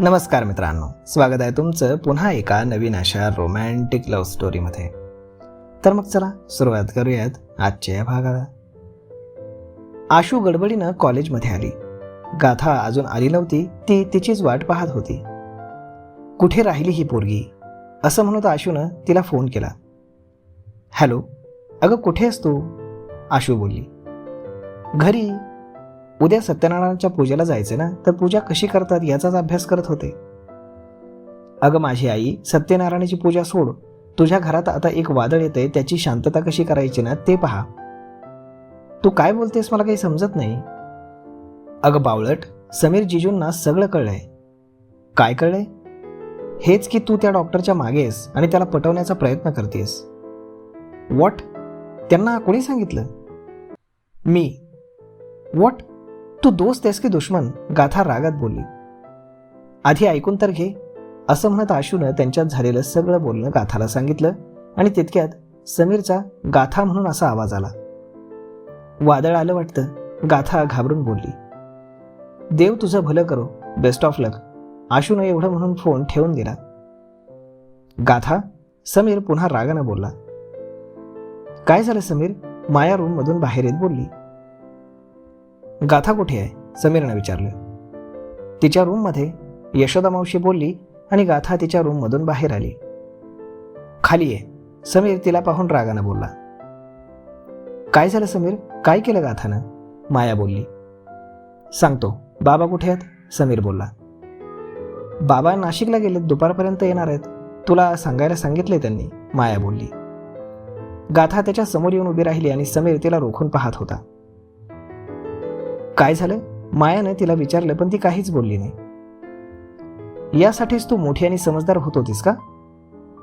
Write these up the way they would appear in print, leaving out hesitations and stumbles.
नमस्कार मित्रांनो, स्वागत आहे तुमचं पुन्हा एका नवीन अशा रोमॅन्टिक लव्ह स्टोरीमध्ये. तर मग चला सुरुवात करूयात आजच्या या भागाला. आशू गडबडीनं कॉलेजमध्ये आली. गाथा अजून आली नव्हती. ती तिचीच वाट पाहत होती. कुठे राहिली ही पोरगी असं म्हणत आशूनं तिला फोन केला. हॅलो, अगं कुठे आहेस तू? आशू बोलली. घरी. उद्या सत्यनारायणाच्या पूजेला जायचे ना, तर पूजा कशी करतात याचाच अभ्यास करत होते. अगं माझी आई, सत्यनारायणाची पूजा सोड. तुझ्या घरात आता एक वादळ येते, त्याची शांतता कशी करायची ना ते पहा. तू काय बोलतेस मला काही समजत नाही. अगं बावळट, समीर जिजूंना सगळं कळलंय. काय कळलंय? हेच की तू त्या डॉक्टरच्या मागेस आणि त्याला पटवण्याचा प्रयत्न करतेस. व्हॉट? त्यांना कोणी सांगितलं? मी. व्हॉट? तू दोस्त आहेस की दुश्मन? गाथा रागात बोलली. आधी ऐकून तर घे, असं म्हणत आशूनं त्यांच्यात झालेलं सगळं बोलणं गाथाला सांगितलं. आणि तितक्यात समीरचा गाथा म्हणून असा आवाज आला. वादळ आलं वाटतं, गाथा घाबरून बोलली. देव तुझं भलं करो, बेस्ट ऑफ लक. आशूनं एवढं म्हणून फोन ठेवून दिला. गाथा, समीर पुन्हा रागानं बोलला. काय झालं समीर? माया रूम मधून बाहेर येत बोलली. गाथा कुठे आहे? समीरनं विचारलं. तिच्या रूममध्ये, यशोदा मावशी बोलली आणि गाथा तिच्या रूममधून बाहेर आली. खाली आहे, समीर तिला पाहून रागानं बोलला. काय झालं समीर? काय केलं गाथानं? माया बोलली. सांगतो. बाबा कुठे आहेत? समीर बोलला. बाबा नाशिकला गेलेत, दुपारपर्यंत येणार आहेत. तुला सांगायला सांगितले त्यांनी, माया बोलली. गाथा त्याच्या समोर येऊन उभी राहिली आणि समीर तिला रोखून पाहत होता. काय झालं? मायानं तिला विचारलं, पण ती काहीच बोलली नाही. यासाठीच तू मोठी आणि समजदार होत होतीस का?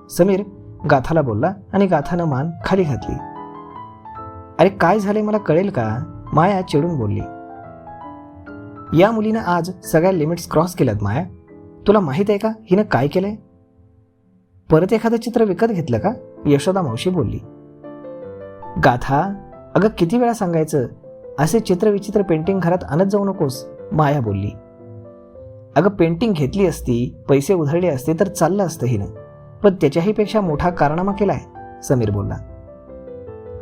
समीर गाथाला बोलला आणि गाथानं मान खाली घातली. अरे काय झाले मला कळेल का? माया चिडून बोलली. या मुलीनं आज सगळ्या लिमिट्स क्रॉस केल्यात माया. तुला माहित आहे का हिनं काय केलंय? परत एखादं चित्र विकत घेतलं का? यशोदा मावशी बोलली. गाथा, अगं किती वेळा सांगायचं, असे चित्रविचित्र पेंटिंग घरात आणत जाऊ नकोस, माया बोलली. अगं पेंटिंग घेतली असती, पैसे उधळले असते तर चाललं असतं हिनं, पण त्याच्याही पेक्षा मोठा कारनामा केलाय, समीर बोलला.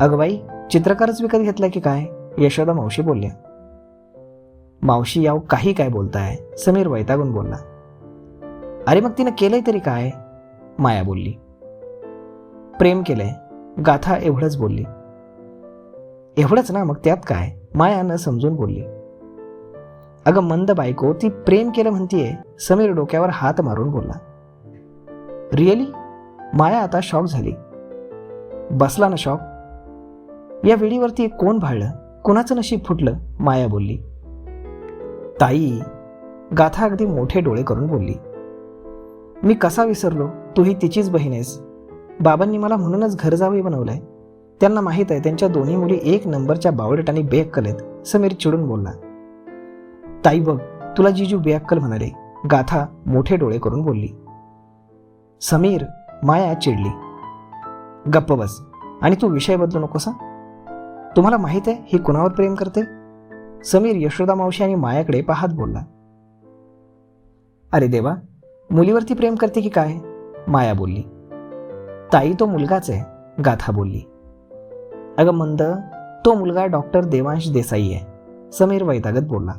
अगं बाई, चित्रकारच विकत घेतला की काय? यशोदा मावशी बोलल्या. मावशी याव काही काय बोलताय? समीर वैतागून बोलला. अरे मग तिनं केलंय तरी काय? माया बोलली. प्रेम केलंय, गाथा एवढंच बोलली. एवढंच ना, मग त्यात काय? माया न समजून बोलली. अगं मंद बायको, ती प्रेम केलं म्हणतीये, समीर डोक्यावर हात मारून बोलला. रिअली? माया आता शॉक झाली. बसला ना शॉक? या वेळीवरती कोण भाळलं? कोणाचं नशीब फुटलं? माया बोलली. ताई, गाथा अगदी मोठे डोळे करून बोलली. मी कसा विसरलो, तू ही तिचीच बहीण आहेस. बाबांनी मला म्हणूनच घर जावई बनवलंय. त्यांना माहित आहे त्यांच्या दोन्ही मुली एक नंबरच्या बावळट आणि बेअक्कल आहेत, समीर चिडून बोलला. ताई बघ, तुला जीजू बेअक्कल म्हणाले, गाथा मोठे डोळे करून बोलली. समीर, माया चिडली. गप्प बस आणि तू विषय बदलू नकोस. तुम्हाला माहित आहे ही कुणावर प्रेम करते? समीर यशोदा मावशी आणि मायाकडे पाहत बोलला. अरे देवा, मुलीवरती प्रेम करते की काय? माया बोलली. ताई तो मुलगाच आहे, गाथा बोलली. अगं मंद, तो मुलगा डॉक्टर देवांश देसाई आहे, समीर वैतागत बोलला.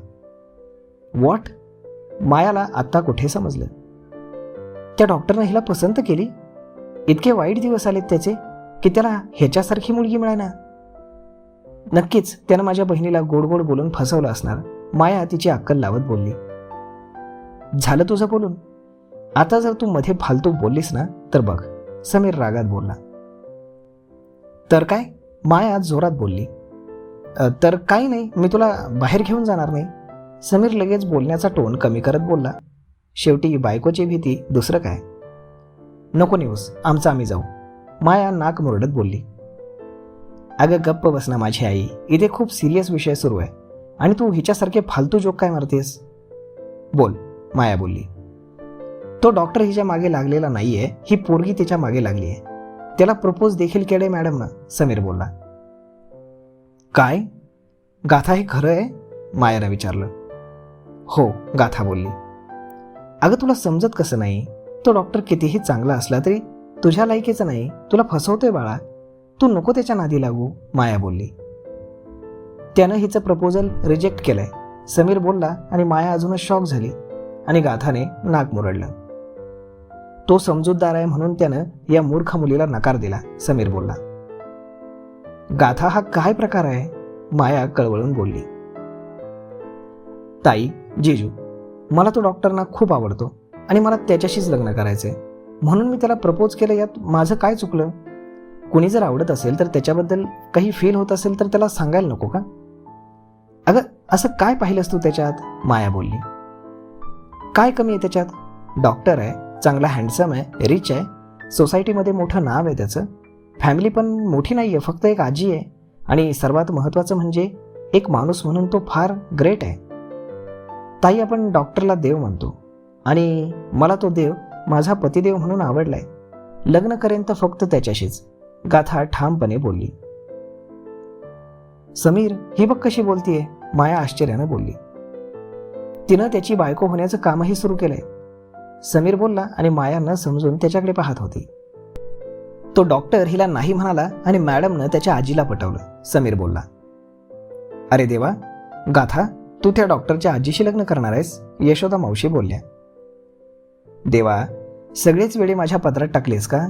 व्हॉट? मायाला आत्ता कुठे समजलं. त्या डॉक्टरनं हिला पसंत केली? इतके वाईट दिवस आलेत त्याचे की त्याला ह्याच्यासारखी मुलगी मिळाना. नक्कीच त्यानं माझ्या बहिणीला गोड गोड बोलून फसवलं असणार, माया तिची अक्कल लावत बोलली. झालं तुझं बोलून? आता जर तू मध्ये फालतू बोललीस ना तर बघ, समीर रागात बोलला. तर काय? माया जोरात बोलली. तर काही नाही, मी तुला बाहेर घेऊन जाणार नाही, समीर लगेच बोलण्याचा टोन कमी करत बोलला. शेवटी बायकोची भीती, दुसरं काय. नको नेऊस, आमचं आम्ही जाऊ, माया नाक मुरडत बोलली. अगं गप्प बस ना माझी आई, इथे खूप सिरियस विषय सुरू आहे आणि तू हिच्यासारखे फालतू जोक काय मारतेस? बोल, माया बोलली. तो डॉक्टर हिच्या मागे लागलेला नाहीये, ही पोरगी तिच्या मागे लागली आहे. त्याला प्रपोज देखील केले मॅडमनं, समीर बोलला. काय? गाथा हे खरं आहे? मायानं विचारलं. हो, गाथा बोलली. अगं तुला समजत कसं नाही? तो डॉक्टर कितीही चांगला असला तरी तुझ्या लायकीचं नाही. तुला फसवतोय बाळा. तू नको त्याच्या नादी लागू, माया बोलली. त्यानं हिचं प्रपोजल रिजेक्ट केलंय, समीर बोलला आणि माया अजूनच शॉक झाली आणि गाथाने नाक मुरडलं. तो समजूतदार आहे म्हणून त्यानं या मूर्ख मुलीला नकार दिला, समीर बोलला. गाथा, हा काय प्रकार आहे? माया कळवळून बोलली. ताई, जिजू, मला तो डॉक्टरना खूप आवडतो आणि मला त्याच्याशीच लग्न करायचंय, म्हणून मी त्याला प्रपोज केलं. यात माझं काय चुकलं? कुणी जर आवडत असेल तर त्याच्याबद्दल काही फील होत असेल तर त्याला सांगायला नको का? अगं असं काय पाहिलंस तू त्याच्यात? माया बोलली. काय कमी आहे त्याच्यात? डॉक्टर आहे, चांगला हँडसम आहे, रिच आहे, सोसायटीमध्ये मोठं नाव आहे त्याचं, फॅमिली पण मोठी नाही आहे, फक्त एक आजी आहे, आणि सर्वात महत्त्वाचं म्हणजे एक माणूस म्हणून तो फार ग्रेट आहे. ताई, आपण डॉक्टरला देव म्हणतो आणि मला तो देव माझा पतिदेव म्हणून आवडलाय. लग्न करेन तर फक्त त्याच्याशीच, गाथा ठामपणे बोलली. समीर, ही बघ कशी बोलतीये, माया आश्चर्यानं बोलली. तिनं त्याची बायको होण्याचं कामही सुरू केलंय, समीर बोलला आणि माया न समजून त्याच्याकडे पाहत होती. तो डॉक्टर हिला नाही म्हणाला आणि मॅडमनं त्याच्या आजीला पटवलं, समीर बोलला. अरे देवा, गाथा, तू त्या डॉक्टरच्या आजीशी लग्न करणार आहेस? यशोदा मावशी बोलल्या. देवा, सगळेच वेळे माझ्या पदरात टाकलेस का?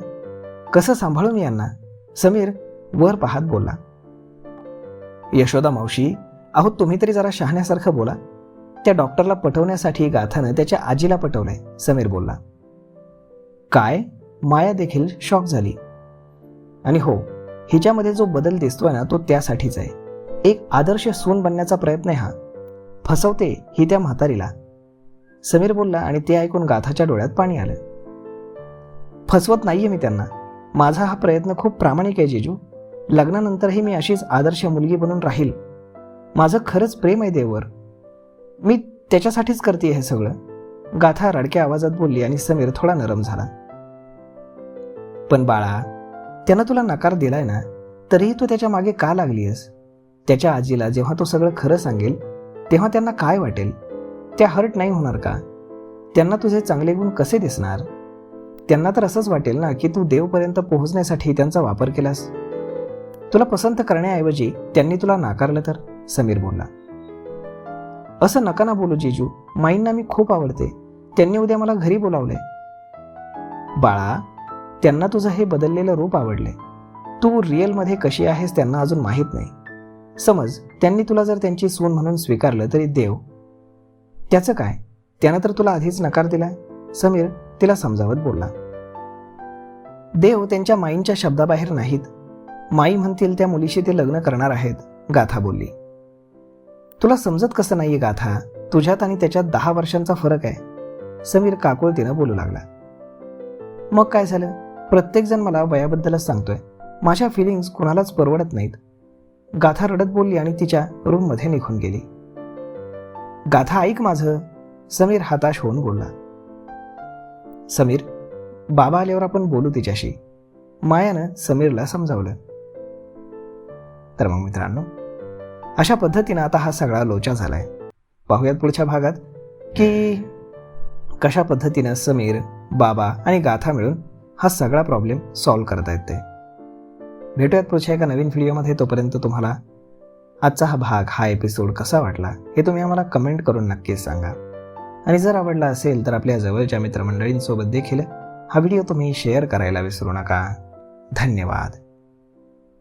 कसं सांभाळू मी यांना? समीर वर पाहत बोलला. यशोदा मावशी, अहो तुम्ही तरी जरा शहाण्यासारखं बोला. त्या डॉक्टरला पटवण्यासाठी गाथानं त्याच्या आजीला पटवलंय, समीर बोलला. काय? माया देखील शॉक झाली. आणि हो, हिच्यामध्ये जो बदल दिसतोय ना तो त्यासाठीच आहे. एक आदर्श सून बनण्याचा प्रयत्न आहे हा. फसवते ही त्या म्हातारीला, समीर बोलला आणि ते ऐकून गाथाच्या डोळ्यात पाणी आलं. फसवत नाहीये मी त्यांना. माझा हा प्रयत्न खूप प्रामाणिक आहे जिजू. लग्नानंतरही मी अशीच आदर्श मुलगी बनून राहील. माझं खरंच प्रेम आहे देववर. मी त्याच्यासाठीच करते हे सगळं, गाथा रडक्या आवाजात बोलली आणि समीर थोडा नरम झाला. पण बाळा, त्यानं तुला नकार दिलाय ना, तरीही तू त्याच्या मागे का लागलीयस? त्याच्या आजीला जेव्हा तो सगळं खरं सांगेल तेव्हा त्यांना काय वाटेल? त्या हर्ट नाही होणार का? त्यांना तुझे चांगले गुण कसे दिसणार? त्यांना तर असंच वाटेल ना की तू देवपर्यंत पोहोचण्यासाठी त्यांचा वापर केलास. तुला पसंत करण्याऐवजी त्यांनी तुला नाकारलं तर, समीर बोलला. असं नका ना बोलू जिजू, माईंना मी खूप आवडते. त्यांनी उद्या मला घरी बोलावलंय. बाळा, त्यांना तुझं हे बदललेलं रूप आवडलंय. तू रिअलमध्ये कशी आहेस त्यांना अजून माहीत नाही. समज त्यांनी तुला जर त्यांची सून म्हणून स्वीकारलं तरी देव, त्याचं काय? त्यानं तर तुला आधीच नकार दिलाय, समीर तिला समजावत बोलला. देव त्यांच्या माईंच्या शब्दाबाहेर नाहीत. माई म्हणतील त्या मुलीशी ते लग्न करणार आहेत, गाथा बोलली. तुला समजत कसं नाहीये गाथा? तुझ्यात आणि त्याच्यात 10 वर्षांचा फरक आहे, समीर काकुळतीनं बोलू लागला. मग काय झालं? प्रत्येकजण मला वयाबद्दलच सांगतोय. माझ्या फिलिंग्स कुणालाच परवडत नाहीत, गाथा रडत बोलली आणि तिच्या रूममध्ये निघून गेली. गाथा, ऐक माझं, समीर हताश होऊन बोलला. समीर, बाबा आल्यावर आपण बोलू तिच्याशी, मायानं समीरला समजावलं. तर मग मित्रांनो, अशा पद्धतीनं आता हा सगळा लोचा झालाय. पाहूयात पुढच्या भागात की कशा पद्धतीनं समीर, बाबा आणि गाथा मिळून हा सगळा प्रॉब्लेम सॉल्व्ह करता येते. भेटूयात पुढच्या एका नवीन व्हिडिओमध्ये. तोपर्यंत तुम्हाला आजचा हा भाग, हा एपिसोड कसा वाटला हे तुम्ही आम्हाला कमेंट करून नक्कीच सांगा. आणि जर आवडला असेल तर आपल्या जवळच्या मित्रमंडळींसोबत देखील हा व्हिडिओ तुम्ही शेअर करायला विसरू नका. धन्यवाद.